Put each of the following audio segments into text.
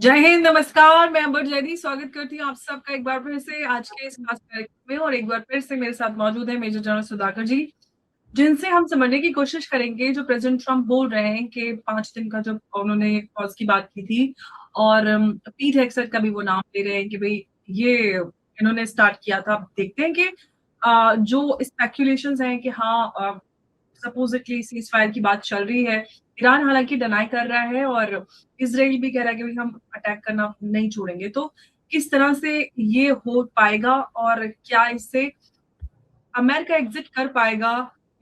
जय हिंद, नमस्कार। मैं अंबर जैदी स्वागत करती हूँ आप सबका एक बार फिर से आज के इस खास कार्यक्रम में। और एक बार फिर से मेरे साथ मौजूद है मेजर जनरल सुधाकर जी, जिनसे हम समझने की कोशिश करेंगे जो प्रेसिडेंट ट्रंप बोल रहे हैं कि 5 दिन का जो उन्होंने पॉज की बात की थी। और पीट हेगसेथ का भी वो नाम ले रहे हैं कि भाई ये इन्होंने स्टार्ट किया था। अब देखते हैं कि जो स्पेक्यूलेशंस हैं कि हाँ, सपोजिटली सीज फायर की बात चल रही है। ईरान हालांकि डिनाई कर रहा है और इसराइल भी कह रहा है कि भाई हम अटैक करना नहीं छोड़ेंगे। तो किस तरह से ये हो पाएगा और क्या इससे अमेरिका एग्जिट कर पाएगा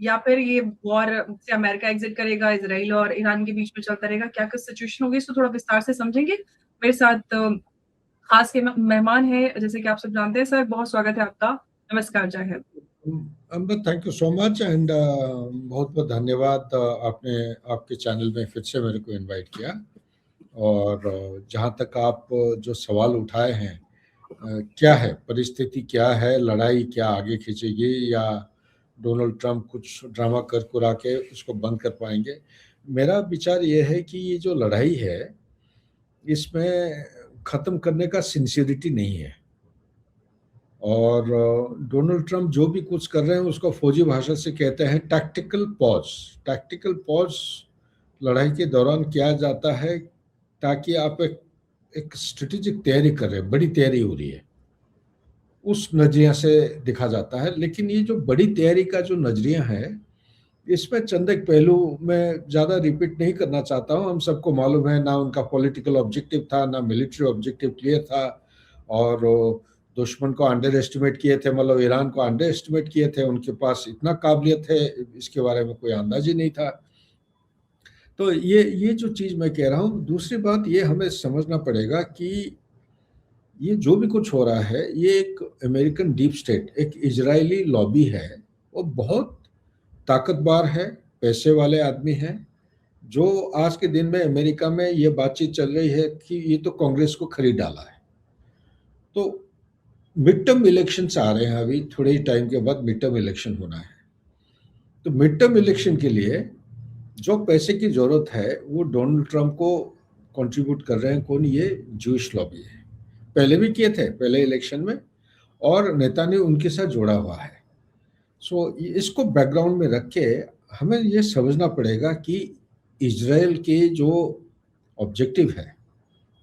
या फिर ये वॉर से अमेरिका एग्जिट करेगा, इसराइल और ईरान के बीच में चलता रहेगा, क्या कुछ सिचुएशन होगी, इसको थोड़ा विस्तार से समझेंगे। मेरे साथ खास के मेहमान है, जैसे कि आप सब जानते हैं। सर, बहुत स्वागत है आपका। नमस्कार, जय हिंद। Ambar, thank you so much and बहुत बहुत धन्यवाद। आपने आपके चैनल में फिर से मेरे को इनवाइट किया। और जहाँ तक आप जो सवाल उठाए हैं, क्या है परिस्थिति, क्या है लड़ाई, क्या आगे खींचेगी या डोनाल्ड ट्रंप कुछ ड्रामा कर कुरा के उसको बंद कर पाएंगे। मेरा विचार ये है कि ये जो लड़ाई है इसमें ख़त्म करने का सिंसियरिटी नहीं है। और डोनाल्ड ट्रंप जो भी कुछ कर रहे हैं उसको फौजी भाषा से कहते हैं टैक्टिकल पॉज। टैक्टिकल पॉज लड़ाई के दौरान किया जाता है ताकि आप एक स्ट्रेटेजिक तैयारी कर रहे हैं, बड़ी तैयारी हो रही है, उस नजरिया से दिखा जाता है। लेकिन ये जो बड़ी तैयारी का जो नजरिया है इसमें चंद एक पहलू मैं ज़्यादा रिपीट नहीं करना चाहता हूँ। हम सबको मालूम है ना उनका पॉलिटिकल ऑब्जेक्टिव था ना मिलिट्री ऑब्जेक्टिव क्लियर था। और दुश्मन को अंडर एस्टिमेट किए थे, मतलब ईरान को अंडर एस्टिमेट किए थे। उनके पास इतना काबिलियत है इसके बारे में कोई अंदाज ही नहीं था। तो ये जो चीज़ मैं कह रहा हूँ। दूसरी बात ये हमें समझना पड़ेगा कि ये जो भी कुछ हो रहा है ये एक अमेरिकन डीप स्टेट, एक इजरायली लॉबी है। वो बहुत ताकतवर है, पैसे वाले आदमी हैं, जो आज के दिन में अमेरिका में ये बातचीत चल रही है कि ये तो कांग्रेस को खरीद डाला है। तो मिड टर्म इलेक्शंस आ रहे हैं, अभी थोड़े ही टाइम के बाद मिड टर्म इलेक्शन होना है। तो मिड टर्म इलेक्शन के लिए जो पैसे की जरूरत है वो डोनाल्ड ट्रंप को कंट्रीब्यूट कर रहे हैं। कौन? ये जूइश लॉबी है। पहले भी किए थे, पहले इलेक्शन में, और नेता ने उनके साथ जोड़ा हुआ है। सो इसको बैकग्राउंड में रख के हमें ये समझना पड़ेगा कि इजराइल के जो ऑब्जेक्टिव है,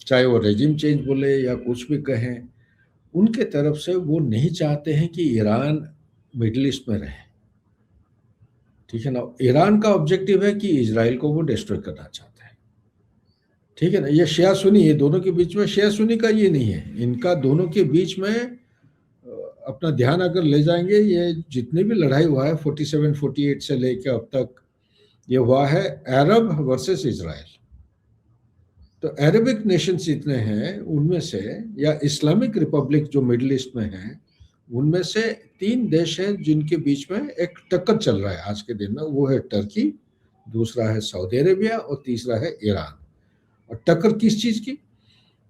चाहे वो रेजिम चेंज बोले या कुछ भी कहें, उनके तरफ से वो नहीं चाहते हैं कि ईरान मिडिल ईस्ट में रहे। ठीक है ना? ईरान का ऑब्जेक्टिव है कि इजराइल को वो डिस्ट्रॉय करना चाहते हैं। ठीक है ना? ये शिया सुन्नी, ये दोनों के बीच में शिया सुन्नी का ये नहीं है। इनका दोनों के बीच में अपना ध्यान अगर ले जाएंगे, ये जितने भी लड़ाई हुआ है 47 48 से लेकर अब तक, ये हुआ है अरब वर्सेस इजराइल। तो अरेबिक नेशंस जितने हैं उनमें से, या इस्लामिक रिपब्लिक जो मिडिल ईस्ट में है, उनमें से 3 देश हैं जिनके बीच में एक टक्कर चल रहा है आज के दिन में। वो है टर्की, दूसरा है सऊदी अरेबिया और तीसरा है ईरान। और टक्कर किस चीज़ की?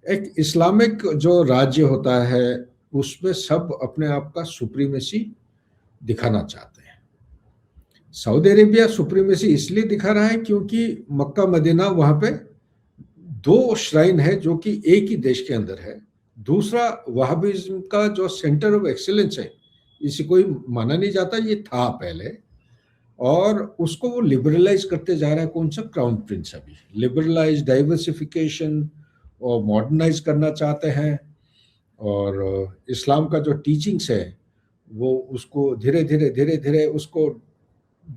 एक इस्लामिक जो राज्य होता है उसमें सब अपने आप का सुप्रीमेसी दिखाना चाहते हैं। सऊदी अरेबिया सुप्रीमेसी इसलिए दिखा रहा है क्योंकि मक्का मदीना वहाँ पे 2 श्राइन है जो कि एक ही देश के अंदर है। दूसरा, वहाबिज्म का जो सेंटर ऑफ एक्सीलेंस है, इसे कोई माना नहीं जाता, ये था पहले, और उसको वो लिबरलाइज करते जा रहा है। कौन सा? क्राउन प्रिंस अभी लिबरलाइज, डाइवर्सिफिकेशन और मॉडर्नाइज करना चाहते हैं। और इस्लाम का जो टीचिंग्स है वो उसको धीरे धीरे उसको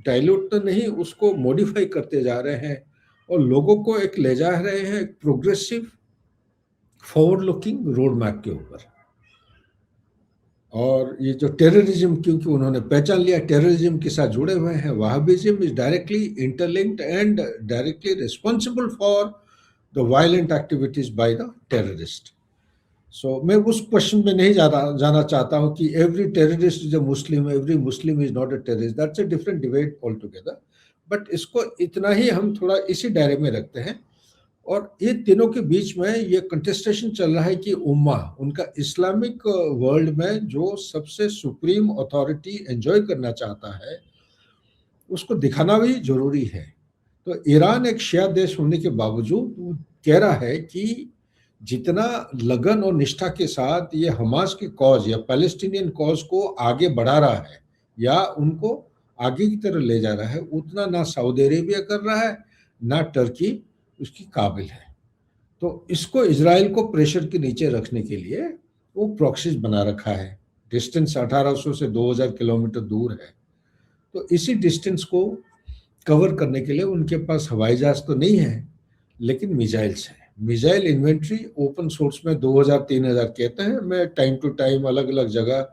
डाइल्यूट तो नहीं, उसको मॉडिफाई करते जा रहे हैं और लोगों को एक ले जा रहे हैं एक progressive forward looking road map के ऊपर। और ये जो टेररिज्म, क्योंकि उन्होंने पहचान लिया टेररिज्म के साथ जुड़े हुए हैं, Wahhabism is directly interlinked and directly responsible for the violent activities by the terrorist. So मैं उस क्वेश्चन में नहीं जाना चाहता हूँ कि every terrorist is a Muslim, every Muslim is not a terrorist. That's a different debate all together. But इसको इतना ही हम थोड़ा इसी दायरे में रखते हैं। और ये तीनों के बीच में ये कंटेस्टेशन चल रहा है कि उम्मा, उनका इस्लामिक वर्ल्ड में जो सबसे सुप्रीम अथॉरिटी एंजॉय करना चाहता है, उसको दिखाना भी जरूरी है। तो ईरान एक शिया देश होने के बावजूद वो कह रहा है कि जितना लगन और निष्ठा के साथ ये हमास की कॉज या पैलेस्टीनियन कॉज को आगे बढ़ा रहा है या उनको आगे की तरफ ले जा रहा है, उतना ना सऊदी अरेबिया कर रहा है, ना टर्की उसकी काबिल है। तो इसको इजराइल को प्रेशर के नीचे रखने के लिए वो प्रॉक्सीज बना रखा है। डिस्टेंस 1800 से 2000 किलोमीटर दूर है। तो इसी डिस्टेंस को कवर करने के लिए उनके पास हवाई जहाज तो नहीं है, लेकिन मिसाइल्स हैं। मिसाइल इन्वेंट्री ओपन सोर्स में 2000-3000 कहते हैं। मैं टाइम टू टाइम अलग अलग जगह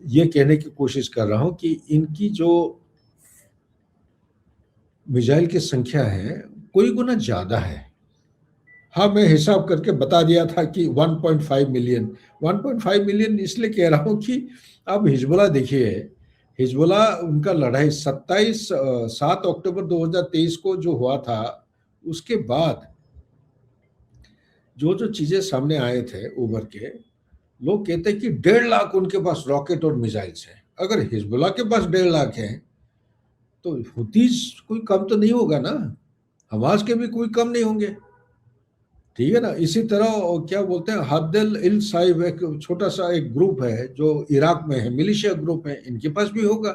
ये कहने की कोशिश कर रहा हूं कि इनकी जो मिसाइल की संख्या है कोई गुना ज्यादा है। हाँ, मैं हिसाब करके बता दिया था कि 1.5 मिलियन। 1.5 मिलियन इसलिए कह रहा हूँ कि अब हिजबुल्लाह देखिए, हिजबुल्लाह उनका लड़ाई 7 अक्टूबर 2023 को जो हुआ था, उसके बाद जो जो चीजें सामने आए थे उभर के, लोग कहते हैं कि 1.5 लाख उनके पास रॉकेट और मिसाइल्स हैं। अगर हिजबुल्लाह के पास 1.5 लाख हैं तो हुतीज कोई कम तो नहीं होगा ना, हमास के भी कोई कम नहीं होंगे, ठीक है ना। इसी तरह क्या बोलते हैं, हब्दल इल साहिब एक छोटा सा एक ग्रुप है जो इराक में है, मिलिशिया ग्रुप है, इनके पास भी होगा।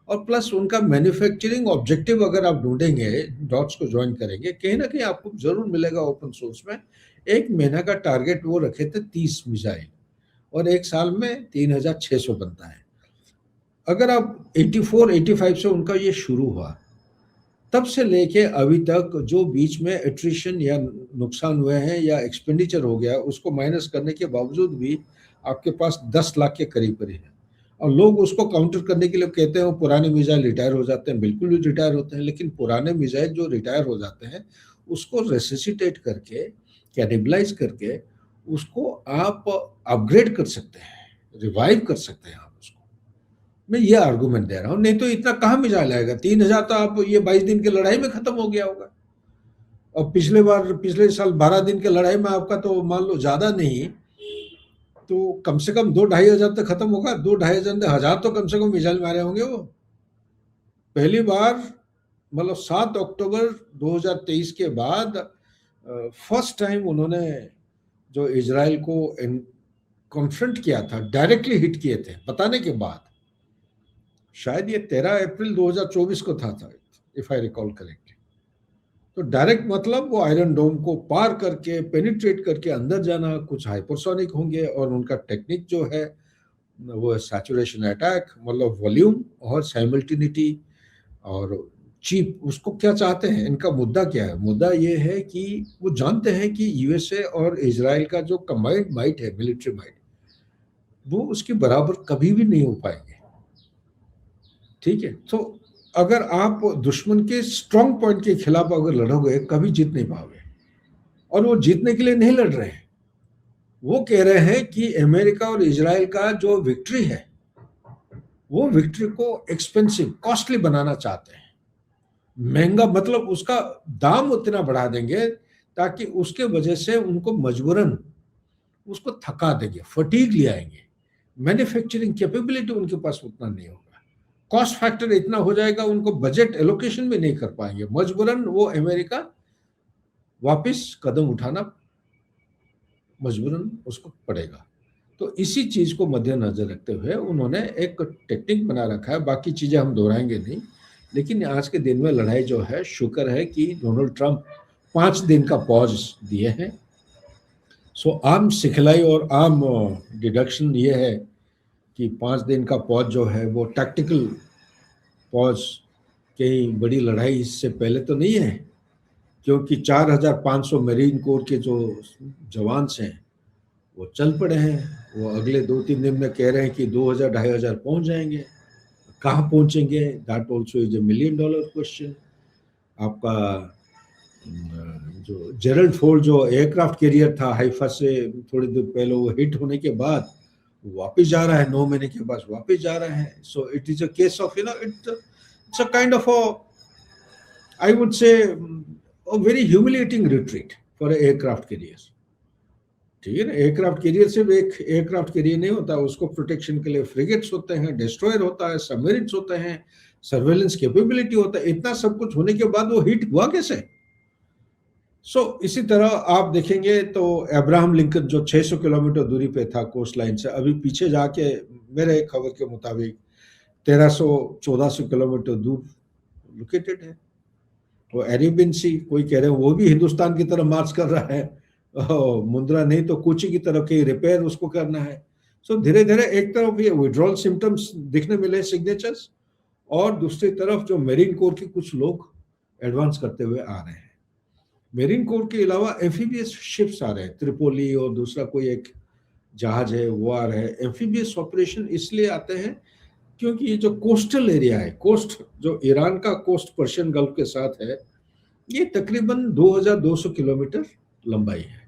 और प्लस उनका मैन्युफैक्चरिंग ऑब्जेक्टिव अगर आप ढूंढेंगे, डॉट्स को ज्वाइन करेंगे, कहीं ना कहीं आपको जरूर मिलेगा ओपन सोर्स में। 1 महीना का टारगेट वो रखे थे 30 मिसाइल, और 1 साल में 3600 बनता है। अगर आप 84-85 से उनका ये शुरू हुआ, तब से लेके अभी तक जो बीच में एट्रिशन या नुकसान हुए हैं या एक्सपेंडिचर हो गया, उसको माइनस करने के बावजूद भी आपके पास 10 लाख के करीब है। और लोग उसको काउंटर करने के लिए कहते हैं वो पुराने मिसाइल रिटायर हो जाते हैं। बिल्कुल भी रिटायर होते हैं, लेकिन पुराने मिसाइल जो रिटायर हो जाते हैं उसको रेसिसिटेट करके, कैनिबलाइज करके उसको आप अपग्रेड कर सकते हैं, रिवाइव कर सकते हैं आप उसको। मैं ये आर्गुमेंट दे रहा हूँ, नहीं तो इतना कहाँ मिसाइल आएगा। 3000 तो आप ये 22 दिन की लड़ाई में खत्म हो गया होगा। और पिछले साल 12 दिन की लड़ाई में आपका तो मान लो ज्यादा नहीं तो कम से कम 2-2.5 हजार तक खत्म होगा। 2-2.5 हजार तो कम से कम मिसाइल मारे होंगे वो। पहली बार मतलब 7 अक्टूबर 2023 के बाद फर्स्ट टाइम उन्होंने जो इजराइल को कॉन्फ्रंट किया था, डायरेक्टली हिट किए थे बताने के बाद। शायद ये 13 अप्रैल 2024 को था इफ आई रिकॉल करेक्टली। तो डायरेक्ट मतलब वो आयरन डोम को पार करके, पेनिट्रेट करके अंदर जाना। कुछ हाइपरसोनिक होंगे, और उनका टेक्निक जो है वो सैचुरेशन अटैक, मतलब वॉल्यूम और साइमल्टेनिटी और चीप। उसको क्या चाहते हैं, इनका मुद्दा क्या है? मुद्दा ये है कि वो जानते हैं कि यूएसए और इजराइल का जो कंबाइंड माइट है, मिलिट्री माइट, वो उसके बराबर कभी भी नहीं हो पाएंगे, ठीक है। तो अगर आप दुश्मन के स्ट्रॉन्ग पॉइंट के खिलाफ अगर लड़ोगे, कभी जीत नहीं पाओगे। और वो जीतने के लिए नहीं लड़ रहे हैं, वो कह रहे हैं कि अमेरिका और इजराइल का जो विक्ट्री है, वो विक्ट्री को एक्सपेंसिव, कॉस्टली बनाना चाहते हैं। महंगा मतलब उसका दाम उतना बढ़ा देंगे ताकि उसके वजह से उनको मजबूरन उसको थका देंगे, फटीग ले आएंगे। मैन्युफैक्चरिंग कैपेबिलिटी उनके पास उतना नहीं होगा, कॉस्ट फैक्टर इतना हो जाएगा, उनको बजट एलोकेशन भी नहीं कर पाएंगे। मजबूरन वो अमेरिका वापस कदम उठाना मजबूरन उसको पड़ेगा। तो इसी चीज को मद्देनजर रखते हुए उन्होंने एक टेक्निक बना रखा है। बाकी चीजें हम दोहराएंगे नहीं, लेकिन आज के दिन में लड़ाई जो है, शुक्र है कि डोनाल्ड ट्रंप 5 दिन का पॉज दिए हैं। सो आम सिखलाई और आम डिडक्शन ये है कि 5 दिन का पॉज जो है वो टैक्टिकल पॉज, कहीं बड़ी लड़ाई इससे पहले तो नहीं है, क्योंकि 4500 मरीन कोर के जो जवान हैं वो चल पड़े हैं। वो अगले 2-3 दिन में कह रहे हैं कि 2000-2500 पहुंच जाएंगे। कहाँ पहुंचेंगे, that also is $1 million question. आपका जो जेरल्ड फोर्ड जो एयरक्राफ्ट कैरियर था हाइफा से थोड़ी देर पहले, वो हिट होने के बाद वापस जा रहा है, 9 महीने के बाद वापस जा रहा है। So it is a case of it's a kind of I would say a very humiliating retreat for an aircraft carrier, ठीक है ना। एयरक्राफ्ट कैरियर सिर्फ एक एयरक्राफ्ट कैरियर नहीं होता, उसको प्रोटेक्शन के लिए फ्रिगेट्स होते हैं, डिस्ट्रॉयर होता है, सबमरीन्स होते हैं, सर्वेलेंस कैपेबिलिटी होता है। इतना सब कुछ होने के बाद वो हिट हुआ कैसे? इसी तरह आप देखेंगे तो अब्राहम लिंकन जो 600 किलोमीटर दूरी पे था कोस्ट लाइन से, अभी पीछे जाके मेरे खबर के मुताबिक 1300-1400 किलोमीटर दूर लोकेटेड है। तो अरेबियन सी, कोई कह रहे हैं वो भी हिंदुस्तान की तरफ मार्च कर रहा है, मुंद्रा नहीं तो कोची की तरफ के रिपेयर उसको करना है। धीरे धीरे एक तरफ ये विड्रॉल सिम्टम्स दिखने मिले, सिग्नेचर्स, और दूसरी तरफ जो मेरीन कोर के कुछ लोग एडवांस करते हुए आ रहे हैं। मेरीन कोर के अलावा एम्फीबियस शिप्स आ रहे हैं, त्रिपोली और दूसरा कोई एक जहाज है वो आ रहे हैं। एम्फीबियस ऑपरेशन इसलिए आते हैं क्योंकि ये जो कोस्टल एरिया है, कोस्ट जो ईरान का कोस्ट पर्शियन गल्फ के साथ है, ये तकरीबन 2200 किलोमीटर लंबाई है,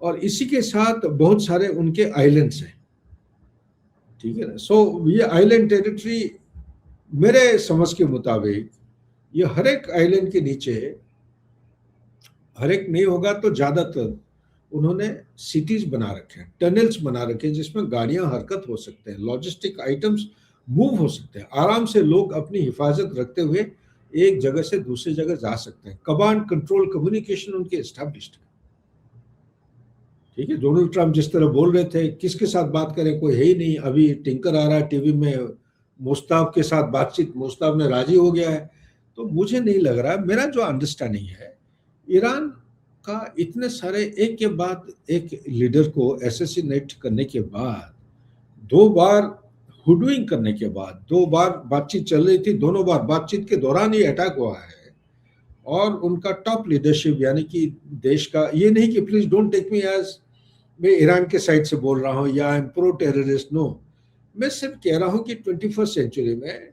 और इसी के साथ बहुत सारे उनके आइलैंड्स हैं, ठीक है ना। ये आइलैंड टेरिटरी मेरे समझ के मुताबिक ये हर एक आइलैंड के नीचे, हर एक नहीं होगा तो ज्यादातर उन्होंने सिटीज बना रखे हैं, टनल्स बना रखे हैं, जिसमें गाड़ियां हरकत हो सकते हैं, लॉजिस्टिक आइटम्स मूव हो सकते हैं, आराम से लोग अपनी हिफाजत रखते हुए एक जगह से दूसरी जगह जा सकते हैं। कमांड कंट्रोल कम्युनिकेशन उनके एस्टैब्लिश्ड है, ठीक है। डोनाल्ड ट्रंप जिस तरह बोल रहे थे, किसके साथ बात करें, कोई है ही नहीं। अभी टिंकर आ रहा है टीवी में, मुश्ताक के साथ बातचीत, मुश्ताक ने राजी हो गया है। तो मुझे नहीं लग रहा, मेरा जो अंडरस्टैंडिंग है, ईरान का इतने सारे एक के बाद एक लीडर को एसेसिनेट करने के बाद, 2 बार हुडविंग करने के बाद, 2 बार बातचीत चल रही थी, दोनों बार बातचीत के दौरान ये अटैक हुआ है, और उनका टॉप लीडरशिप यानी कि देश का, ये नहीं कि please don't take me as मैं ईरान के साइड से बोल रहा हूँ या I am pro terrorist, no, मैं सिर्फ कह रहा हूँ कि 21st सेंचुरी में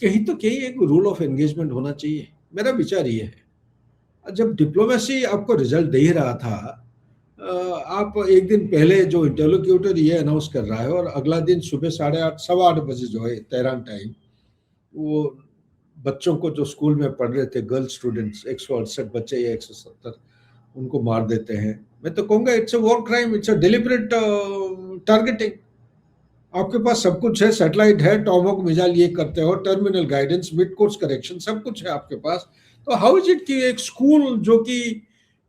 कहीं तो कहीं एक रूल ऑफ एंगेजमेंट होना चाहिए। मेरा विचार ये है, जब डिप्लोमेसी आपको रिजल्ट दे ही रहा था, आप एक दिन पहले जो इंटरलोक्यूटर ये अनाउंस कर रहा है और अगला दिन सुबह 8:30 8:15 बजे जो है तेहरान टाइम, वो बच्चों को जो स्कूल में पढ़ रहे थे, गर्ल्स स्टूडेंट्स 168 बच्चे या 170, उनको मार देते हैं। मैं तो कहूँगा it's a war crime, it's a deliberate targeting. आपके पास सब कुछ है, सैटेलाइट है, टॉमहॉक मिसाइल ये करते हो, terminal guidance, mid course correction, सब कुछ है आपके पास। तो हाउ इज इट कि एक स्कूल जो कि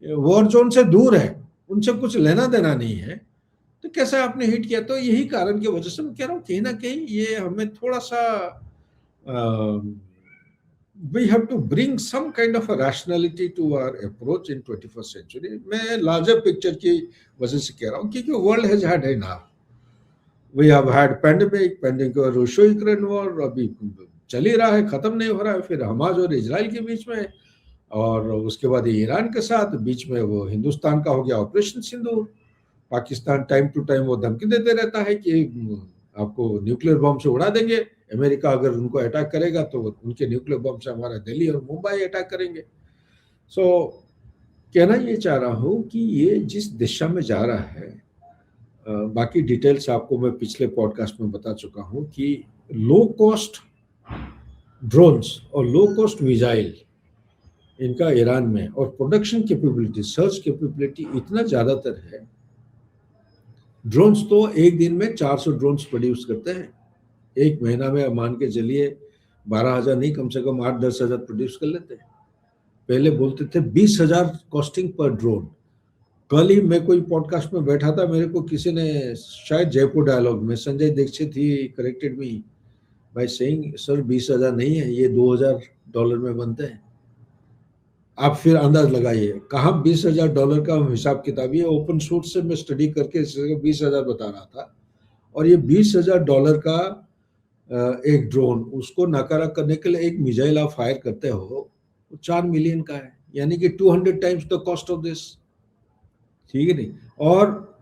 वॉर जोन से दूर है, उनसे कुछ लेना देना नहीं है, तो कैसे आपने हिट किया? तो यही कारण की वजह से मैं कह रहा हूँ, कहीं ना कहीं ये हमें थोड़ा सा we have to bring some kind of a rationality to our approach in 21st century. मैं larger picture की वजह से कह रहा हूँ, क्योंकि world has had enough. We have had pandemic और रूसो यूक्रेन वॉर अभी चल ही रहा है, खत्म नहीं हो रहा है, फिर हमास और इजराइल के बीच में, और उसके बाद ईरान के साथ, बीच में वो हिंदुस्तान का हो गया operation Sindoor. Pakistan time to time वो धमकी देते रहता है कि आपको न्यूक्लियर बम से उड़ा देंगे, अमेरिका अगर उनको अटैक करेगा तो उनके न्यूक्लियर बम से हमारा दिल्ली और मुंबई अटैक करेंगे। कहना ये चाह रहा हूँ कि ये जिस दिशा में जा रहा है, बाकी डिटेल्स आपको मैं पिछले पॉडकास्ट में बता चुका हूँ कि लो कॉस्ट ड्रोन्स और लो कॉस्ट मिसाइल इनका ईरान में, और प्रोडक्शन कैपेबिलिटी, सर्च कैपेबिलिटी इतना ज़्यादातर है। ड्रोन्स तो एक दिन में 400 ड्रोन्स प्रोड्यूस करते हैं, एक महीना में मान के चलिए 12,000 नहीं, कम से कम 8-10 हज़ार प्रोड्यूस कर लेते हैं। पहले बोलते थे 20,000 कॉस्टिंग पर ड्रोन। कल ही मैं कोई पॉडकास्ट में बैठा था, मेरे को किसी ने, शायद जयपुर डायलॉग में संजय दीक्षित ही corrected me by saying, sir 20,000 नहीं है, ये $2,000 में बनते हैं। आप फिर अंदाज लगाइए कहाँ $20,000 का हिसाब किताब, ये ओपन सोर्स से मैं स्टडी करके 20,000 बता रहा था, और ये $20,000 का एक ड्रोन, उसको नकारा करने के लिए एक मिसाइल आप फायर करते हो, 4 मिलियन का है, यानी कि 200 times the cost of this, ठीक है नहीं। और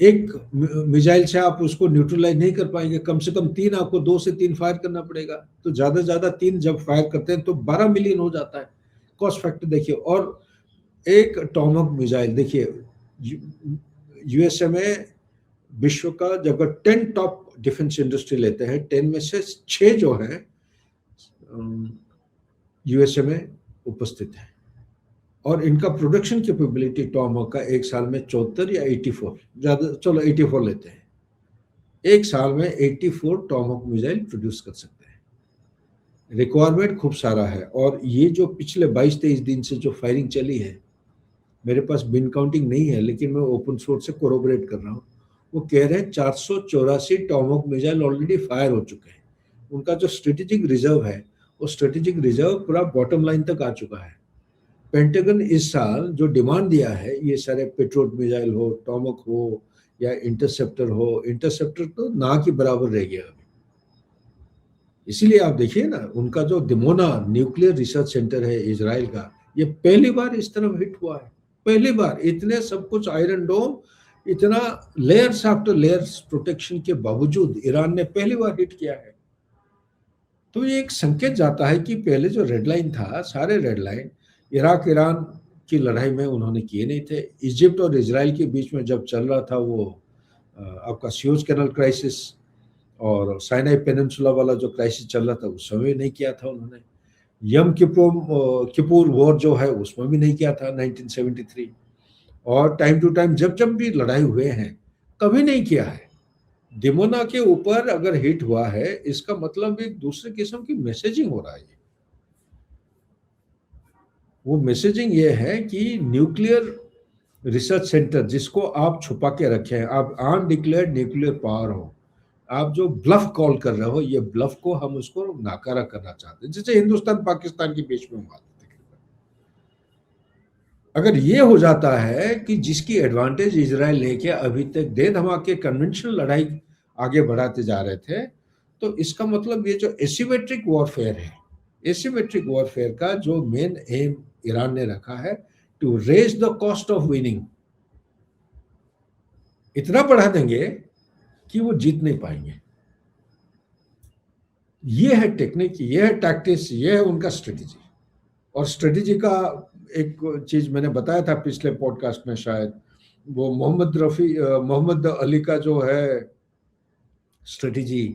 एक मिसाइल से आप उसको न्यूट्रलाइज नहीं कर पाएंगे, कम से कम 3, आपको 2 से 3 फायर करना पड़ेगा, तो ज्यादा से ज्यादा 3 जब फायर करते हैं तो 12 मिलियन हो जाता है। कॉस्ट फैक्टर देखिए। और एक टॉमहॉक मिसाइल देखिए, यूएसए में विश्व का जब 10 टॉप डिफेंस इंडस्ट्री लेते हैं, 10 में से 6 जो है यूएसए में उपस्थित है, और इनका प्रोडक्शन कैपेबिलिटी टॉमहॉक का एक साल में 74 या 84, ज्यादा, चलो 84 लेते हैं, एक साल में 84 टॉमहॉक मिसाइल प्रोड्यूस कर सकते हैं। रिक्वायरमेंट खूब सारा है, और ये जो पिछले 22-23 दिन से जो फायरिंग चली है, मेरे पास बिन काउंटिंग नहीं है, लेकिन मैं ओपन सोर्स से कोरोबरेट कर रहा हूँ। वो कह रहे हैं 484 टॉमहोक मिसाइल ऑलरेडी फायर हो चुके हैं। उनका जो स्ट्रेटेजिक रिजर्व है, वो स्ट्रेटेजिक रिजर्व पूरा बॉटम लाइन तक आ चुका है। पेंटागन इस साल जो डिमांड दिया है, ये सारे पेट्रोट मिसाइल हो, टॉमहोक हो या इंटरसेप्टर इंटरसेप्टर तो ना के बराबर रह गया अभी। इसीलिए आप देखिए ना, उनका जो दिमोना न्यूक्लियर रिसर्च सेंटर है इजराइल का, ये पहली बार इस तरफ हिट हुआ है। पहली बार इतने सब कुछ आयरन डोम, इतना लेयर्स आफ्टर लेयर्स प्रोटेक्शन के बावजूद ईरान ने पहली बार हिट किया है। तो ये एक संकेत जाता है कि पहले जो रेड लाइन था, सारे रेड लाइन इराक ईरान की लड़ाई में उन्होंने किए नहीं थे। इजिप्ट और इजराइल के बीच में जब चल रहा था वो आपका सुएज कैनल क्राइसिस और साइनाई पेनिनसुला वाला जो क्राइसिस चल रहा था, उस समय नहीं किया था उन्होंने। यम किपुर वॉर जो है, उसमें भी नहीं किया था 1973। और टाइम टू टाइम जब जब भी लड़ाई हुए हैं, कभी नहीं किया है। दिमोना के ऊपर अगर हिट हुआ है, इसका मतलब एक दूसरे किस्म की मैसेजिंग हो रहा है। वो मैसेजिंग ये है कि न्यूक्लियर रिसर्च सेंटर जिसको आप छुपा के रखे हैं, आप अनडिक्लेयर्ड न्यूक्लियर पावर हो, आप जो ब्लफ कॉल कर रहे हो, ये ब्लफ को हम उसको नाकारा करना चाहते हैं, जैसे हिंदुस्तान पाकिस्तान के बीच में हुआ था। अगर ये हो जाता है कि जिसकी एडवांटेज इजराइल लेके अभी तक दे धमाके कन्वेंशनल लड़ाई आगे बढ़ाते जा रहे थे, तो इसका मतलब ये जो एसिमेट्रिक वॉरफेयर है, एसिमेट्रिक वॉरफेयर का जो मेन एम ईरान ने रखा है, to raise the cost of winning, इतना बढ़ा देंगे कि वो जीत नहीं पाएंगे। ये है टेक्निक, ये है टैक्टिक्स, ये है उनका स्ट्रेटेजी। और स्ट्रेटेजी का एक चीज मैंने बताया था पिछले पॉडकास्ट में शायद, वो मोहम्मद अली का जो है स्ट्रेटेजी,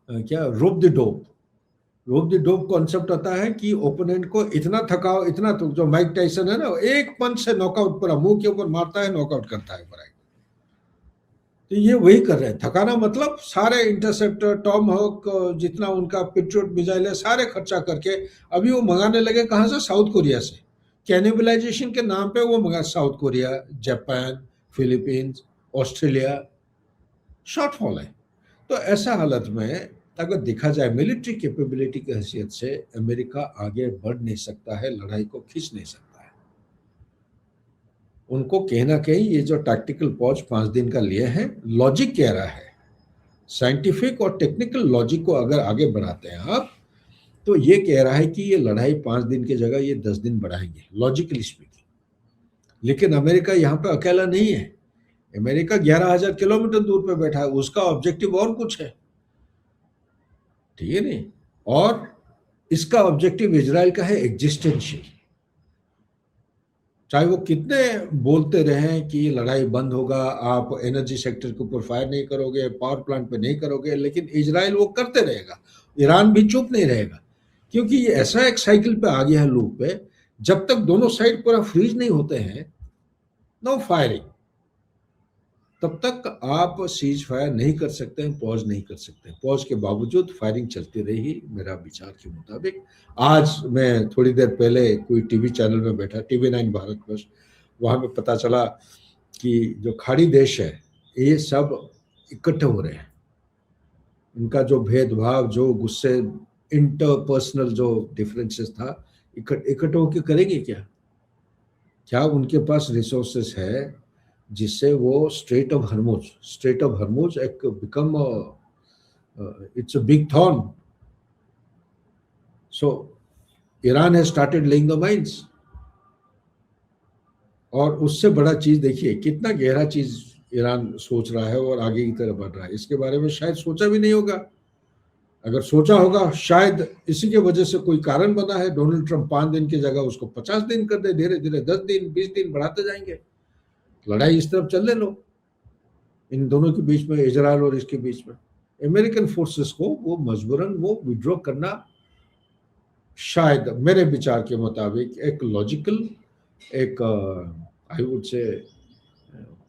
क्या रोप द डोप कॉन्सेप्ट आता है कि ओपोनेंट को इतना थकाओ, इतना तो जो माइक टाइसन है ना, एक पंच से नॉकआउट पूरा मुंह के ऊपर मारता है, नॉकआउट करता है पूरा। तो ये वही कर रहे हैं। थकाना मतलब सारे इंटरसेप्टर, टॉम हॉक, जितना उनका पेट्रियट मिसाइल है, सारे खर्चा करके अभी वो मंगाने लगे कहाँ से? साउथ कोरिया से। कैनिबलाइजेशन के नाम पे वो मंगा, south Korea, Japan, Philippines, Australia, shortfall है। तो ऐसा हालत में अगर देखा जाए मिलिट्री कैपेबिलिटी की हैसियत से, अमेरिका आगे बढ़ नहीं सकता है, लड़ाई को खींच नहीं सकता है। उनको कहना कहीं ये जो टैक्टिकल पॉज 5 दिन का लिए हैं, लॉजिक कह रहा है, साइंटिफिक और टेक्निकल लॉजिक को अगर आगे बढ़ाते हैं आप, तो ये कह रहा है कि ये लड़ाई 5 दिन की जगह ये 10 दिन बढ़ाएंगे, लॉजिकली स्पीकिंग। लेकिन अमेरिका यहाँ पे अकेला नहीं है। अमेरिका 11,000 किलोमीटर दूर पे बैठा है, उसका ऑब्जेक्टिव और कुछ है, ठीक है नहीं? और इसका ऑब्जेक्टिव इजराइल का है एग्जिस्टेंशियल। चाहे वो कितने बोलते रहे कि लड़ाई बंद होगा, आप एनर्जी सेक्टर के ऊपर फायर नहीं करोगे, पावर प्लांट पे नहीं करोगे, लेकिन इजराइल वो करते रहेगा। ईरान भी चुप नहीं रहेगा, क्योंकि ये ऐसा एक साइकिल पे आ गया है, लूप पे। जब तक दोनों साइड पूरा फ्रीज नहीं होते हैं, नो फायरिंग, तब तक आप सीज फायर नहीं कर सकते हैं, पॉज नहीं कर सकते हैं। पॉज के बावजूद फायरिंग चलती रही, मेरा विचार के मुताबिक। आज मैं थोड़ी देर पहले कोई टीवी चैनल में बैठा, TV9 भारतवर्ष, वहाँ पे पता चला कि जो खाड़ी देश है, ये सब इकट्ठे हो रहे हैं। उनका जो भेदभाव, जो गुस्से, इंटरपर्सनल जो डिफरेंसेस था, इकट्ठे होकर करेंगे क्या? क्या उनके पास रिसोर्सेस है जिससे वो स्ट्रेट ऑफ हर्मुज एक become it's a big thorn. So Iran has started laying the mines. और उससे बड़ा चीज देखिए, कितना गहरा चीज ईरान सोच रहा है और आगे की तरफ बढ़ रहा है। इसके बारे में शायद सोचा भी नहीं होगा। अगर सोचा होगा, शायद इसी के वजह से कोई कारण बना है। डोनाल्ड ट्रंप 5 दिन की जगह उसको 50 दिन कर दे, धीरे धीरे 10 दिन 20 दिन बढ़ाते जाएंगे, लड़ाई इस तरफ चलने लो, इन दोनों के बीच में, इजराइल और इसके बीच में। अमेरिकन फोर्सेस को वो मजबूरन वो विड्रॉ करना शायद मेरे विचार के मुताबिक एक लॉजिकल, एक I would say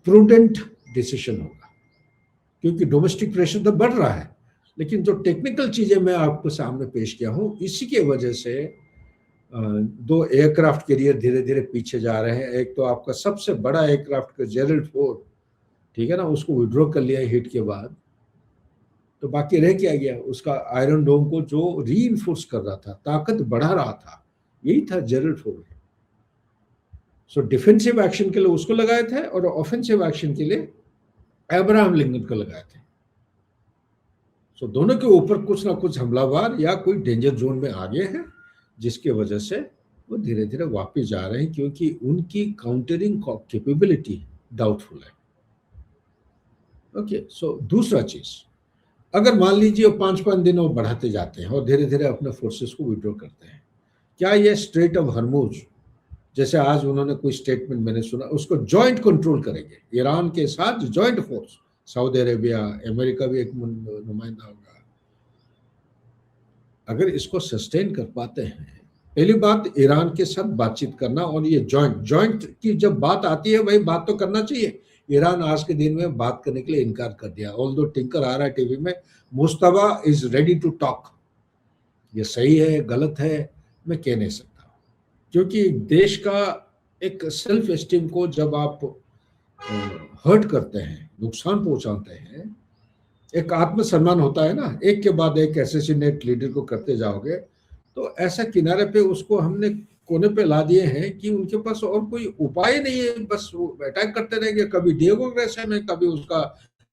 prudent decision होगा, क्योंकि डोमेस्टिक प्रेशर तो बढ़ रहा है। लेकिन जो टेक्निकल चीजें मैं आपको सामने पेश किया हूं, इसी के वजह से दो एयरक्राफ्ट कैरियर धीरे धीरे पीछे जा रहे हैं। एक तो आपका सबसे बड़ा एयरक्राफ्ट का जेरल्ड फोर्ड, ठीक है ना, उसको विड्रॉ कर लिया हिट के बाद, तो बाकी रह क्या गया? उसका आयरन डोम को जो रीइंफोर्स कर रहा था, ताकत बढ़ा रहा था, यही था जेरल्ड फोर्ड। सो डिफेंसिव एक्शन के लिए उसको लगाए थे और ऑफेंसिव एक्शन के लिए अब्राहम लिंकन को लगाए थे। सो दोनों के ऊपर कुछ ना कुछ हमलावर या कोई डेंजर जोन में आ गए हैं, जिसकी वजह से वो धीरे धीरे वापस जा रहे हैं, क्योंकि उनकी काउंटरिंग कैपेबिलिटी डाउटफुल है। ओके, सो दूसरा चीज, अगर मान लीजिए 5-5 दिन और बढ़ाते जाते हैं और धीरे धीरे अपने फोर्सेस को विड्रॉ करते हैं, क्या ये स्ट्रेट ऑफ हर्मुज, जैसे आज उन्होंने कोई स्टेटमेंट मैंने सुना, उसको जॉइंट कंट्रोल करेंगे ईरान के साथ, joint force, Saudi Arabia, America भी एक नुमाइंदा होगा। अगर इसको सस्टेन कर पाते हैं, पहली बात ईरान के साथ बातचीत करना, और ये जॉइंट की जब बात आती है भाई, बात तो करना चाहिए। ईरान आज के दिन में बात करने के लिए इनकार कर दिया, ऑल्दो टिंकर आ रहा है टीवी में, Mustafa is ready to talk. ये सही है गलत है मैं कह नहीं सकता, क्योंकि देश का एक सेल्फ एस्टीम को जब आप हर्ट करते हैं, नुकसान पहुंचाते हैं, एक आत्मसम्मान होता है ना, एक के बाद एक असैसिनेट लीडर को करते जाओगे, तो ऐसा किनारे पे उसको हमने कोने पे ला दिए हैं कि उनके पास और कोई उपाय नहीं है, बस वो अटैक करते रहेंगे। कभी डिएगो ग्रेसिया में, कभी उसका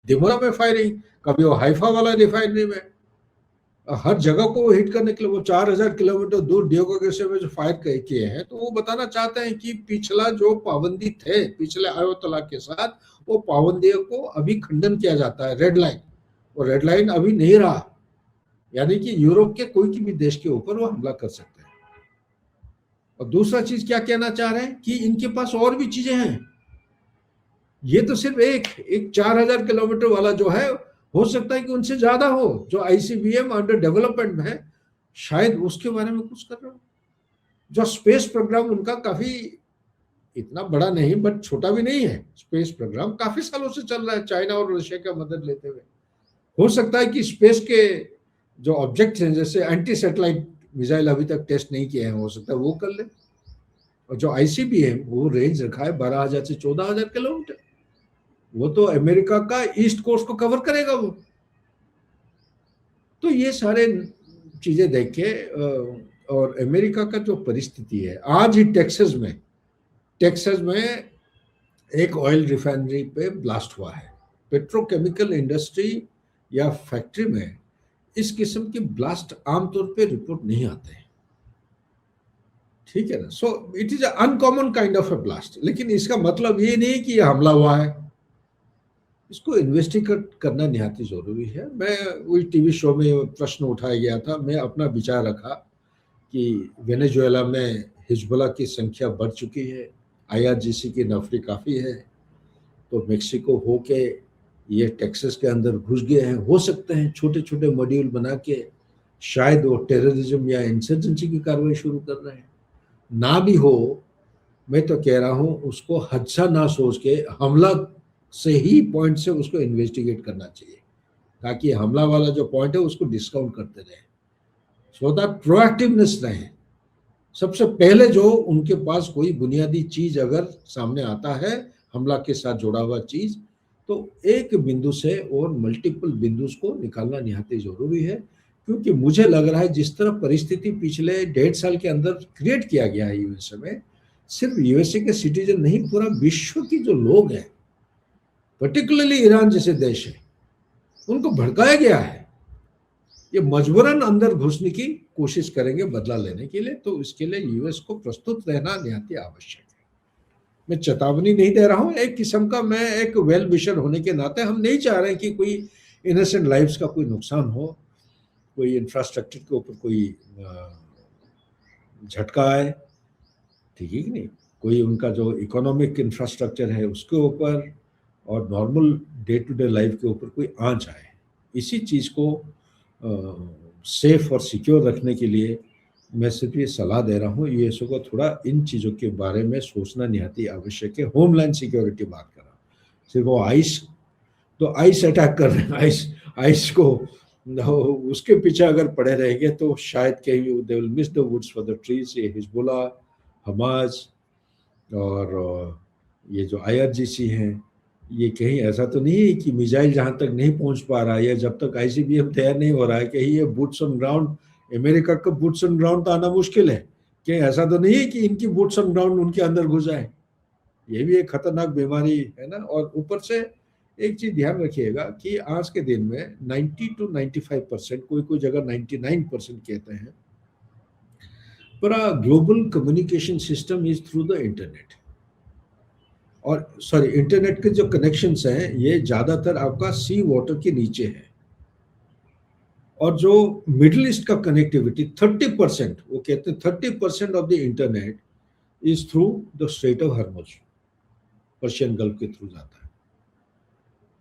दिमोरा में फायरिंग, कभी वो हाइफा वाला रिफाइनरी में, हर जगह को हिट करने के लिए वो 4000 किलोमीटर दूर डिएगो ग्रेसिया में जो फायर किए हैं, तो वो बताना चाहते हैं कि पिछला जो पाबंदी थे पिछले आयतोल्ला के साथ, वो पाबंदियों को अभी खंडन किया जाता है, रेड लाइन, और रेड लाइन अभी नहीं रहा, यानी कि यूरोप के कोई भी देश के ऊपर वो हमला कर सकते हैं। और दूसरा चीज क्या कहना चाह रहे हैं कि इनके पास और भी चीजें हैं, ये तो सिर्फ एक 4000 किलोमीटर वाला जो है, हो सकता है कि उनसे ज्यादा हो, जो आईसीबीएम अंडर डेवलपमेंट है, शायद उसके बारे में कुछ कर रहा हो। जो स्पेस प्रोग्राम उनका काफी इतना बड़ा नहीं बट छोटा भी नहीं है, स्पेस प्रोग्राम काफी सालों से चल रहा है, चाइना और रशिया का मदद लेते हुए। हो सकता है कि स्पेस के जो ऑब्जेक्ट्स हैं, जैसे एंटी सैटेलाइट मिसाइल अभी तक टेस्ट नहीं किए हैं, हो सकता है वो कर ले। और जो आईसीबीएम वो रेंज रखा है 12,000 से 14,000 किलोमीटर, वो तो अमेरिका का ईस्ट कोस्ट को कवर करेगा वो। तो ये सारे चीजें देख के, और अमेरिका का जो परिस्थिति है, आज ही टेक्सास में एक ऑयल रिफाइनरी पे ब्लास्ट हुआ है। पेट्रोकेमिकल इंडस्ट्री या फैक्ट्री में इस किस्म की ब्लास्ट आमतौर पे रिपोर्ट नहीं आते हैं, ठीक है ना। So it is uncommon kind of a blast, लेकिन इसका मतलब ये नहीं कि यह हमला हुआ है, इसको इन्वेस्टिगेट करना निहायत जरूरी है। मैं वही टीवी शो में प्रश्न उठाया गया था, मैं अपना विचार रखा कि वेनेजुएला में हिजबुल्लाह की संख्या बढ़ चुकी है, आईआरजीसी की नफरी काफ़ी है, तो मेक्सिको होके ये टेक्सास के अंदर घुस गए हैं। हो सकते हैं छोटे छोटे मॉड्यूल बना के शायद वो टेररिज्म या इंसर्जेंसी की कार्रवाई शुरू कर रहे हैं। ना भी हो, मैं तो कह रहा हूँ उसको हादसा ना सोच के हमला से ही पॉइंट से उसको इन्वेस्टिगेट करना चाहिए, ताकि हमला वाला जो पॉइंट है उसको डिस्काउंट करते रहे, सो दैट प्रोएक्टिवनेस रहे। सबसे पहले जो उनके पास कोई बुनियादी चीज अगर सामने आता है हमला के साथ जुड़ा हुआ चीज, तो एक बिंदु से और मल्टीपल बिंदु को निकालना निहायत जरूरी है। क्योंकि मुझे लग रहा है जिस तरह परिस्थिति पिछले 1.5 साल के अंदर क्रिएट किया गया है यूएसए में, सिर्फ यूएसए के सिटीजन नहीं, पूरा विश्व की जो लोग हैं, पर्टिकुलरली ईरान जैसे देश है, उनको भड़काया गया है। ये मजबूरन अंदर घुसने की कोशिश करेंगे बदला लेने के लिए, तो इसके लिए यूएस को प्रस्तुत रहना निहायत आवश्यक है। मैं चेतावनी नहीं दे रहा हूं, एक किस्म का मैं एक वेल विशर होने के नाते हम नहीं चाह रहे कि कोई इनोसेंट लाइव्स का कोई नुकसान हो, कोई इंफ्रास्ट्रक्चर के ऊपर कोई झटका आए, ठीक है कि नहीं, कोई उनका जो इकोनॉमिक इंफ्रास्ट्रक्चर है उसके ऊपर और normal day to day life के ऊपर कोई आंच आए। इसी चीज़ को सेफ और सिक्योर रखने के लिए मैं सिर्फ ये सलाह दे रहा हूँ यूएसओ को थोड़ा इन चीज़ों के बारे में सोचना निहायत आवश्यक है। होमलैंड सिक्योरिटी बात कर रहा हूँ, सिर्फ वो आइस, तो आइस अटैक कर रहे हैं, आइस को उसके पीछे अगर पड़े रहेंगे तो शायद कहीं they will miss the woods for the trees. ये हिजबुल्ला, हमास और ये जो आईआरजीसी हैं, ये कहीं ऐसा तो नहीं है कि मिसाइल जहां तक नहीं पहुंच पा रहा है या जब तक आईसीबीएम तैयार नहीं हो रहा है, कहीं ये बूट्स ऑन ग्राउंड, अमेरिका का बूट्स ऑन ग्राउंड तो आना मुश्किल है, कहीं ऐसा तो नहीं है कि इनकी बूट्स ऑन ग्राउंड उनके अंदर घुस जाए। ये भी एक खतरनाक बीमारी है ना। और ऊपर से एक चीज ध्यान रखिएगा कि आज के दिन में 90 to 95%, कोई कोई जगह 99% कहते हैं, पूरा global communication system is through the internet. और सॉरी, इंटरनेट के जो कनेक्शंस हैं ये ज्यादातर आपका सी वाटर के नीचे है। और जो मिडिल ईस्ट का कनेक्टिविटी 30%, वो कहते हैं 30% of the internet is through the straight of Hormuz, Persian gulf के थ्रू जाता है।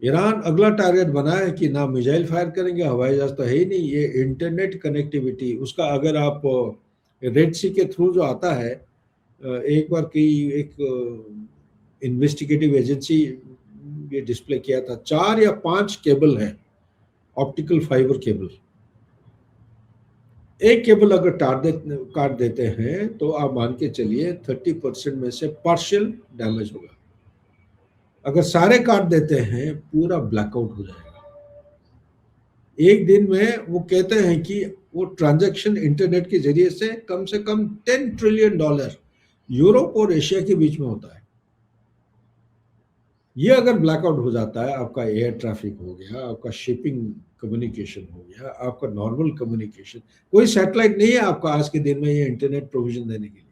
ईरान अगला टारगेट बना है कि ना मिसाइल फायर करेंगे, हवाई जहाज तो है ही नहीं, ये इंटरनेट कनेक्टिविटी उसका अगर आप रेड सी के थ्रू जो आता है, एक बार की एक इन्वेस्टिगेटिव एजेंसी ये डिस्प्ले किया था, 4 या 5 केबल है, ऑप्टिकल फाइबर केबल। एक केबल अगर काट देते हैं तो आप मान के चलिए 30% में से पार्शियल डैमेज होगा। अगर सारे काट देते हैं पूरा ब्लैकआउट हो जाएगा। एक दिन में वो कहते हैं कि वो ट्रांजैक्शन इंटरनेट के जरिए से कम $10 ट्रिलियन यूरोप और एशिया के बीच में होता है। ये अगर ब्लैकआउट हो जाता है, आपका एयर ट्रैफिक हो गया, आपका शिपिंग कम्युनिकेशन हो गया, आपका नॉर्मल कम्युनिकेशन, कोई सैटेलाइट नहीं है आपका आज के दिन में ये इंटरनेट प्रोविजन देने के लिए।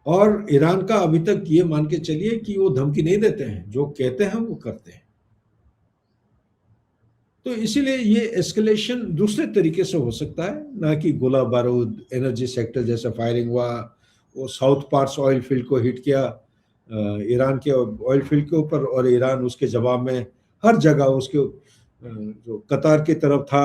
और ईरान का अभी तक ये मान के चलिए कि वो धमकी नहीं देते हैं, जो कहते हैं वो करते हैं। तो इसीलिए ये एस्केलेशन दूसरे तरीके से हो सकता है, ना कि गोला बारूद, एनर्जी सेक्टर जैसा फायरिंग हुआ, वो साउथ पार्ट्स ऑयल फील्ड को हिट किया ईरान के ऑयल फील्ड के ऊपर, और ईरान उसके जवाब में हर जगह उसके जो कतार की तरफ था,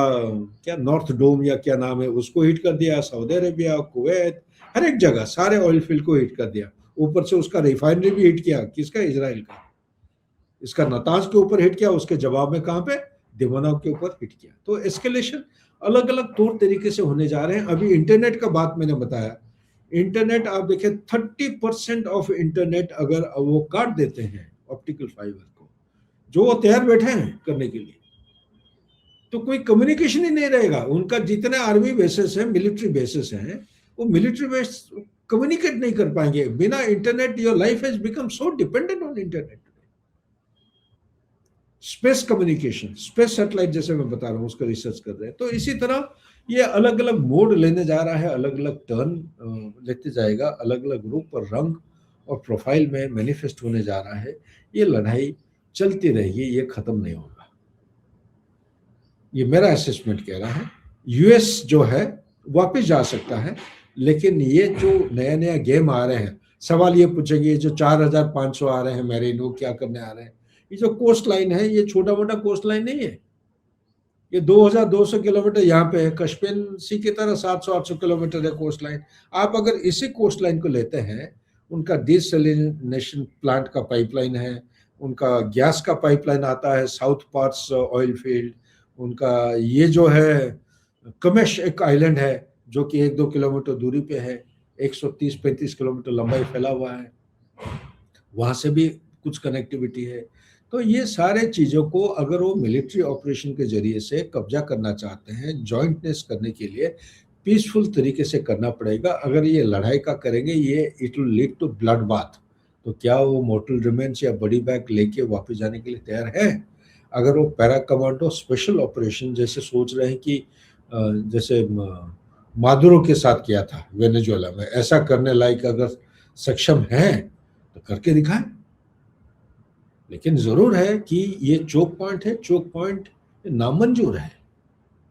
क्या नॉर्थ डोम या क्या नाम है, उसको हिट कर दिया, सऊदी अरेबिया, कुवैत, हर एक जगह सारे ऑयल फील्ड को हिट कर दिया। ऊपर से उसका रिफाइनरी भी हिट किया, किसका, इजराइल का, इसका नताज के ऊपर हिट किया, उसके जवाब में कहां पे, दिमाग के ऊपर हिट किया। तो एस्केलेशन अलग अलग तौर तरीके से होने जा रहे हैं। अभी इंटरनेट का बात मैंने बताया, इंटरनेट आप देखें 30% ऑफ इंटरनेट अगर वो काट देते हैं ऑप्टिकल फाइबर को, जो वो तैयार बैठे हैं करने के लिए, तो कोई कम्युनिकेशन ही नहीं रहेगा। उनका जितने आर्मी बेसिस हैं, मिलिट्री बेसिस हैं, वो मिलिट्री बेस कम्युनिकेट नहीं कर पाएंगे बिना internet. Your life has become so dependent on internet. Space communication, space satellite जैसे मैं बता रहा हूँ, उसका रिसर्च कर रहे हैं। तो इसी तरह ये अलग अलग मोड लेने जा रहा है, अलग अलग टर्न लेते जाएगा, अलग अलग रूप और रंग और प्रोफाइल में मैनिफेस्ट होने जा रहा है। ये लड़ाई चलती रहेगी, ये खत्म नहीं होगा, ये मेरा असेसमेंट कह रहा है। यूएस जो है वापस जा सकता है, लेकिन ये जो नया नया गेम आ रहे हैं, सवाल ये पूछेंगे जो 4500 आ रहे हैं मेरीन, वो क्या करने आ रहे हैं। ये जो कोस्ट लाइन है, ये छोटा मोटा कोस्ट लाइन नहीं है, ये 2200 किलोमीटर यहाँ पे है, कश्मीर सी की तरह 700-800 किलोमीटर है कोस्ट लाइन। आप अगर इसी कोस्ट लाइन को लेते हैं, उनका डिसैलिनेशन प्लांट का पाइपलाइन है, उनका गैस का पाइपलाइन आता है, साउथ पार्ट्स ऑयल फील्ड, उनका ये जो है कमेश एक आइलैंड है जो कि 1-2 किलोमीटर दूरी पे है, 130-35 किलोमीटर लंबाई फैला हुआ है, वहां से भी कुछ कनेक्टिविटी है। तो ये सारे चीज़ों को अगर वो मिलिट्री ऑपरेशन के जरिए से कब्जा करना चाहते हैं, जॉइंटनेस करने के लिए पीसफुल तरीके से करना पड़ेगा। अगर ये लड़ाई का करेंगे, ये it will lead to bloodbath. तो क्या वो मोर्टल रिमेंस या बड़ी बैग लेके वापस जाने के लिए तैयार है? अगर वो पैरा कमांडो स्पेशल ऑपरेशन जैसे सोच रहे हैं कि जैसे मादुरो के साथ किया था वेनेजुएला में, ऐसा करने लायक अगर सक्षम हैं तो करके दिखाएं। लेकिन जरूर है कि ये चोक पॉइंट है, चोक पॉइंट नामंजूर है,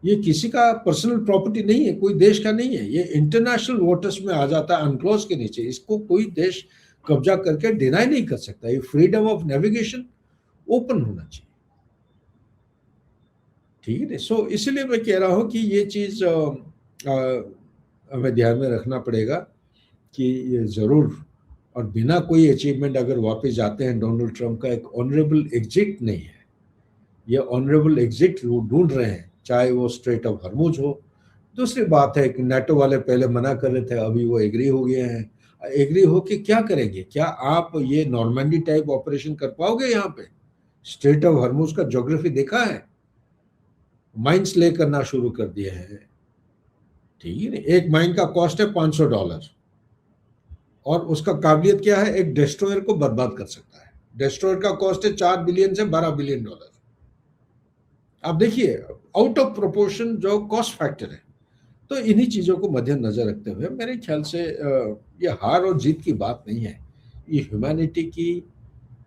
ये किसी का पर्सनल प्रॉपर्टी नहीं है, कोई देश का नहीं है, ये इंटरनेशनल वाटर्स में आ जाता है अनक्लोज के नीचे। इसको कोई देश कब्जा करके डिनाई नहीं कर सकता। ये फ्रीडम ऑफ नेविगेशन ओपन होना चाहिए, ठीक है। सो इसलिए मैं कह रहा हूं कि ये चीज हमें ध्यान में रखना पड़ेगा कि ये जरूर, और बिना कोई अचीवमेंट अगर वापस जाते हैं, डोनाल्ड ट्रंप का एक ऑनरेबल एग्जिट नहीं है, ये ऑनरेबल एग्जिट ढूंढ रहे हैं, चाहे वो स्ट्रेट ऑफ हर्मुज हो। दूसरी बात है कि नाटो वाले पहले मना कर रहे थे, अभी वो एग्री हो गए हैं। एग्री हो कि क्या करेंगे? क्या आप ये नॉर्मैंडी टाइप ऑपरेशन कर पाओगे? यहाँ पे स्ट्रेट ऑफ हर्मुज का ज्योग्राफी देखा है, माइंस ले करना शुरू कर दिए हैं, ठीक है ना। एक माइन का कॉस्ट है $500 और उसका काबिलियत क्या है? एक डिस्ट्रॉयर को बर्बाद कर सकता है। डिस्ट्रॉयर का कॉस्ट है 4 बिलियन से $12 बिलियन। आप देखिए आउट ऑफ प्रोपोर्शन जो कॉस्ट फैक्टर है। तो इन्हीं चीजों को मद्देनजर रखते हुए मेरे ख्याल से ये हार और जीत की बात नहीं है, ये ह्यूमैनिटी की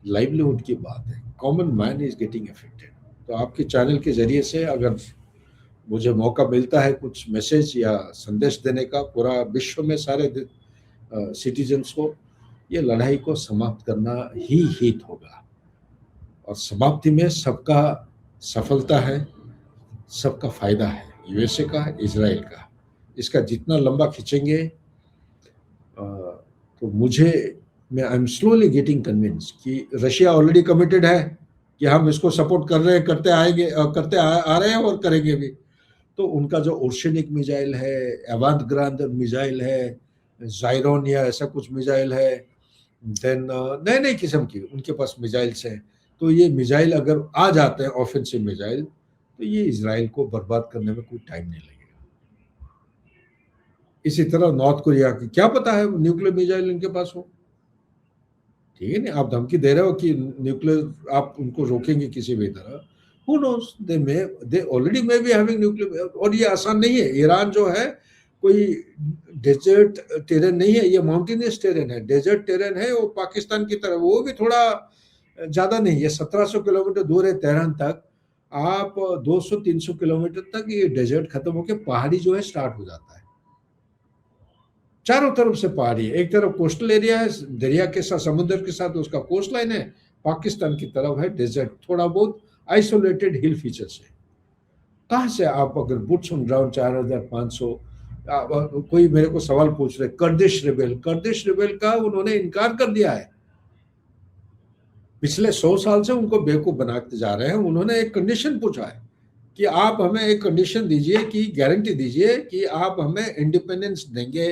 लाइवलीहुड की बात है। Common man is getting affected. तो आपके चैनल के जरिए से अगर मुझे मौका मिलता है कुछ मैसेज या संदेश देने का पूरा विश्व में सारे सिटीजन्स को, ये लड़ाई को समाप्त करना ही हित होगा। और समाप्ति में सबका सफलता है, सबका फायदा है, यूएसए का, इजराइल का। इसका जितना लंबा खींचेंगे तो I am slowly getting convince कि रशिया ऑलरेडी कमिटेड है कि हम इसको सपोर्ट कर रहे हैं, करते आ रहे हैं और करेंगे भी। तो उनका जो ओर्शेनिक मिसाइल है, एवांत मिसाइल है, जायरोन या ऐसा कुछ मिसाइल है, देन नए नए किस्म की उनके पास मिसाइल्स हैं। तो ये मिसाइल अगर आ जाते हैं, ऑफेंसिव मिसाइल, तो ये इजराइल को बर्बाद करने में कोई टाइम नहीं लगेगा। इसी तरह नॉर्थ कोरिया की क्या पता है न्यूक्लियर मिसाइल इनके पास हो, ठीक है ना। आप धमकी दे रहे हो कि न्यूक्लियर आप उनको रोकेंगे किसी भी तरह, who knows, they already may be having nuclear. और ये आसान नहीं है। ईरान जो है कोई डेजर्ट टेरेन नहीं है, ये माउंटेनियस टेरेन है, डेजर्ट टेरेन है। वो पाकिस्तान की तरह, वो भी थोड़ा ज्यादा नहीं है, 1700 किलोमीटर दूर है तेहरान तक। आप 200-300 किलोमीटर तक ये डेजर्ट खत्म होकर पहाड़ी जो है स्टार्ट हो जाता है। चारों तरफ से पहाड़ी है, एक तरफ कोस्टल एरिया है, दरिया के साथ, समुद्र के साथ उसका कोस्ट लाइन है, पाकिस्तान की तरफ है डेजर्ट, थोड़ा बहुत आइसोलेटेड हिल फीचर्स है। कहाँ से आप अगर बुट्स ऑन ग्राउंड 4500, कोई मेरे को सवाल पूछ रहे कर्दिश रिबेल का उन्होंने इनकार कर दिया है। पिछले 100 साल से उनको बेवकूफ बनाते जा रहे हैं। उन्होंने एक कंडीशन पूछा है कि आप हमें एक कंडीशन दीजिए, कि गारंटी दीजिए कि आप हमें इंडिपेंडेंस देंगे,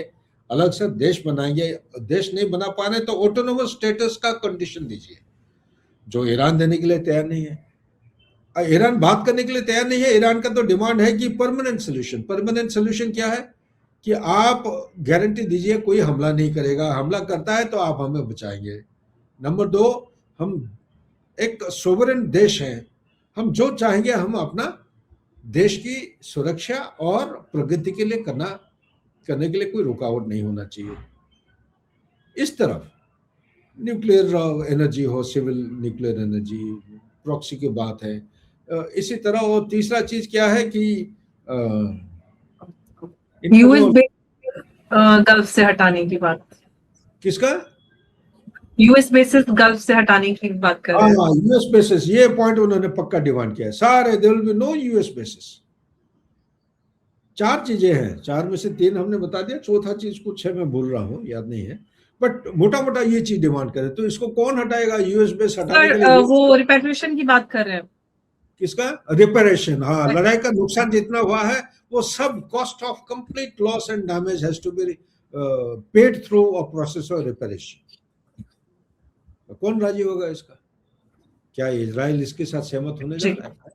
अलग से देश बनाएंगे। देश नहीं बना पा रहे तो ऑटोनोमस स्टेटस का कंडीशन दीजिए, जो ईरान देने के लिए तैयार नहीं है। ईरान बात करने के लिए तैयार नहीं है। ईरान का तो डिमांड है कि परमानेंट सोल्यूशन क्या है कि आप गारंटी दीजिए कोई हमला नहीं करेगा, हमला करता है तो आप हमें बचाएंगे। नंबर 2, हम एक सोवरेन देश हैं, हम जो चाहेंगे हम अपना देश की सुरक्षा और प्रगति के लिए करने के लिए कोई रुकावट नहीं होना चाहिए। इस तरफ न्यूक्लियर एनर्जी हो, सिविल न्यूक्लियर एनर्जी, प्रॉक्सी की बात है। इसी तरह और तीसरा चीज क्या है कि यूएस गल्फ से हटाने की बात। किसका? यूएस बेसिस गल्फ से हटाने की बात कर रहे हैं। यूएस बेसिस, ये पॉइंट उन्होंने पक्का डिमांड किया है सारे। There will be no US bases. 4 चीजें हैं, 4 में से 3 हमने बता दिया, चौथा चीज कुछ है मैं भूल रहा हूँ, याद नहीं है, बट मोटा मोटा ये चीज डिमांड करे। तो इसको कौन हटाएगा? यूएस बेस हटाने के लिए वो रिपेट्रिएशन की बात कर रहे हैं। किसका? रिपेरेशन। हाँ, लड़ाई का नुकसान जितना हुआ है वो सब cost of complete loss and damage has to be paid through a process of reparation. तो कौन राजी होगा इसका? क्या इजराइल इसके साथ सहमत होने जा रहा है?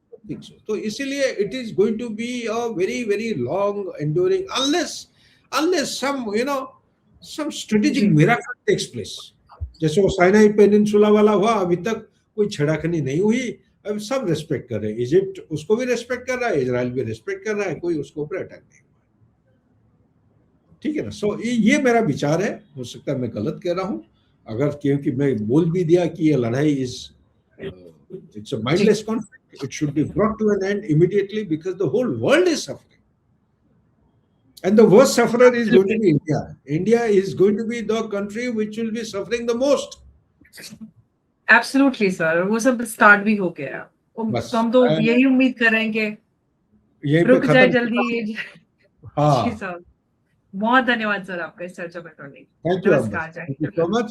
तो इसीलिए it is going to be a very very long enduring unless some strategic miracle takes place. जैसे वो साइनाई पेनिनसुला वाला हुआ, अभी तक कोई छेड़खानी नहीं हुई, अब सब रेस्पेक्ट कर रहे हैं। इजिप्ट उसको भी रेस्पेक्ट कर रहा है, इजराइल भी रेस्पेक्ट कर रहा है, कोई उसके ऊपर अटैक नहीं हुआ, ठीक है ना। सो ये मेरा विचार है, हो सकता है मैं गलत कह रहा हूं, अगर क्योंकि मैं बोल भी दिया कि ये लड़ाई it's a mindless conflict. It should be brought to an end immediately because the whole world is suffering. And the worst sufferer is going to be India. India is going to be the country which will be suffering the most. Absolutely, sir. वो सब start भी हो गया। हम तो यही उम्मीद कर रहे हैं कि रुक जाए जल्दी। हाँ। जी सर, बहुत धन्यवाद सर आपका इस चर्चा में करने के लिए। नमस्कार। Thank you so much.